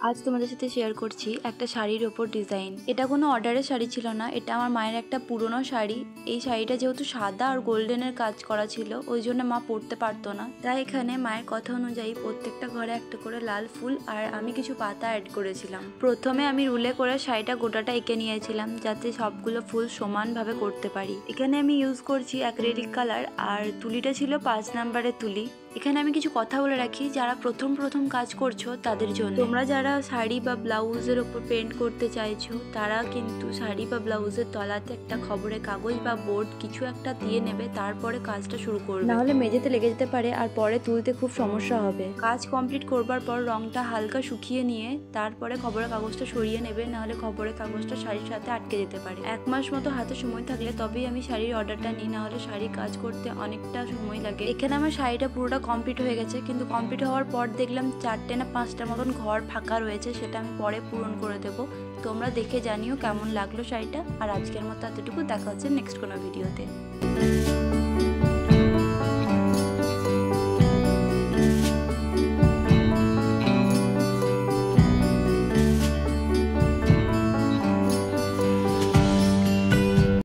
আজ তোমাদের সাথে শেয়ার করছি একটা শাড়ির ওপর ডিজাইন। এটা কোনো অর্ডারের শাড়ি ছিল না, এটা আমার মায়ের একটা পুরনো শাড়ি। এই শাড়িটা যেহেতু সাদা আর গোল্ডেনের কাজ করা ছিল, ওই জন্য মা পরতে পারতো না, তাই এখানে মায়ের কথা অনুযায়ী প্রত্যেকটা ঘরে একটা করে লাল ফুল আর আমি কিছু পাতা অ্যাড করেছিলাম। প্রথমে আমি রুলে করে শাড়িটা গোটাটা এঁকে নিয়েছিলাম যাতে সবগুলো ফুল সমানভাবে করতে পারি। এখানে আমি ইউজ করছি অ্যাক্রিলিক কালার আর তুলিটা ছিল 5 নাম্বারের তুলি। এখানে আমি কিছু কথা বলে রাখি, যারা প্রথম কাজ করছো তাদের জন্য। তোমরা যারা শাড়ি বা ব্লাউজের ওপর পেন্ট করতে চাইছো তারা কিন্তু শাড়ি বা ব্লাউজের তলাতে একটা খবরের কাগজ বা বোর্ড কিছু একটা দিয়ে নেবে, তারপরে কাজটা শুরু করবে, না হলে মেঝেতে লেগে যেতে পারে আর পরে তুলতে খুব সমস্যা হবে। কাজ কমপ্লিট করবার পর রংটা হালকা শুকিয়ে নিয়ে তারপরে খবরের কাগজটা সরিয়ে নেবে, না হলে খবরের কাগজটা শাড়ির সাথে আটকে যেতে পারে। 1 মাস মতো হাতে সময় থাকলে তবেই আমি শাড়ির অর্ডারটা নিই, না হলে শাড়ি কাজ করতে অনেকটা সময় লাগে। এখানে আমার শাড়িটা পুরোটা কমপ্লিট হয়ে গেছে, কিন্তু কমপ্লিট হওয়ার পর দেখলাম 4টে না 5টার মতন ঘর ফাঁকা রয়েছে, সেটা আমি পরে পূরণ করে দেবো। তোমরা দেখে জানিও কেমন লাগলো শাড়িটা। আর আজকের মতো এতটুকু, দেখা হচ্ছে নেক্সট কোনো ভিডিওতে।